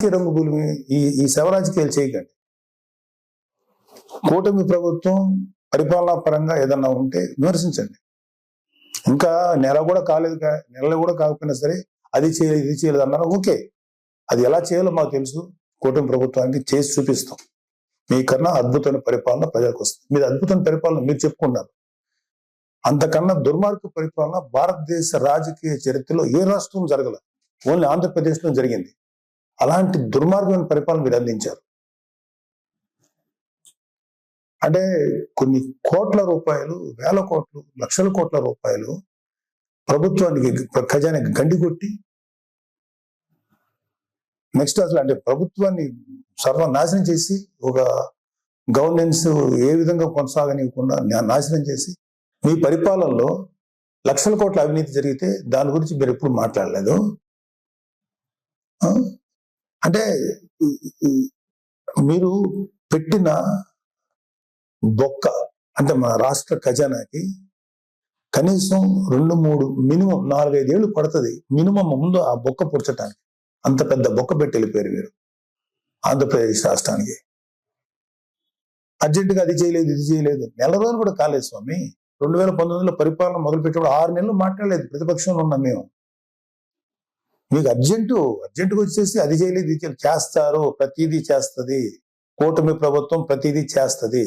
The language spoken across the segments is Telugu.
రంగు భూమి ఈ శవరాజకీయాలు చేయకండి. కూటమి ప్రభుత్వం పరిపాలనా పరంగా ఏదన్నా ఉంటే విమర్శించండి. ఇంకా నెల కూడా కాకపోయినా సరే అది చేయలేదు ఇది చేయలేదు అన్నారు. ఓకే, అది ఎలా చేయాలో మాకు తెలుసు. కూటమి ప్రభుత్వానికి చేసి చూపిస్తాం. మీకన్నా అద్భుతమైన పరిపాలన ప్రజలకు వస్తుంది. మీరు అద్భుతమైన పరిపాలన మీరు చెప్పుకున్నారు. అంతకన్నా దుర్మార్గ పరిపాలన భారతదేశ రాజకీయ చరిత్రలో ఏ రాష్ట్రం జరగలేదు. ఓన్లీ ఆంధ్రప్రదేశ్లో జరిగింది. అలాంటి దుర్మార్గమైన పరిపాలన మీరు అందించారు. అంటే కొన్ని కోట్ల రూపాయలు, వేల కోట్లు, లక్షల కోట్ల రూపాయలు ప్రభుత్వానికి ఖజానాకి గండి కొట్టి నెక్స్ట్ అసలు అంటే ప్రభుత్వాన్ని సర్వనాశనం చేసి ఒక గవర్నెన్స్ ఏ విధంగా కొనసాగనివ్వకుండా నాశనం చేసి మీ పరిపాలనలో లక్షల కోట్ల అవినీతి జరిగితే దాని గురించి మీరు ఎప్పుడు మాట్లాడలేదు. అంటే మీరు పెట్టిన బొక్క అంటే మన రాష్ట్ర ఖజానాకి కనీసం 2-3 మినిమం 4-5 ఏళ్ళు పడుతుంది మినిమం ముందు ఆ బొక్క పుడ్చడానికి. అంత పెద్ద బొక్క పెట్టి వెళ్ళిపోయారు మీరు ఆంధ్రప్రదేశ్ రాష్ట్రానికి. అర్జెంటుగా అది చేయలేదు ఇది చేయలేదు, నెల రోజులు కూడా కాలేదు స్వామి. 2019లో పరిపాలన మొదలుపెట్టినప్పుడు 6 నెలలు మాట్లాడలేదు. ప్రతిపక్షంలో ఉన్నాం మేము. మీకు అర్జెంటుగా వచ్చేసి అది చేయలేదు ఇది చేయలేదు. చేస్తారు, ప్రతిదీ చేస్తుంది కూటమి ప్రభుత్వం, ప్రతిదీ చేస్తుంది.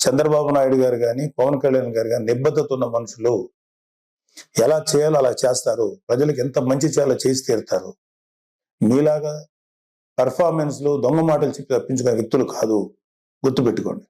చంద్రబాబు నాయుడు గారు కానీ పవన్ కళ్యాణ్ గారు కానీ నిబద్ధత ఉన్న మనుషులు. ఎలా చేయాలో అలా చేస్తారు. ప్రజలకు ఎంత మంచి చేయాలో చేసి తీరుతారు. మీలాగా పర్ఫార్మెన్స్లు దొంగ మాటలు చెప్పి తప్పించుకునే వ్యక్తులు కాదు, గుర్తుపెట్టుకోండి.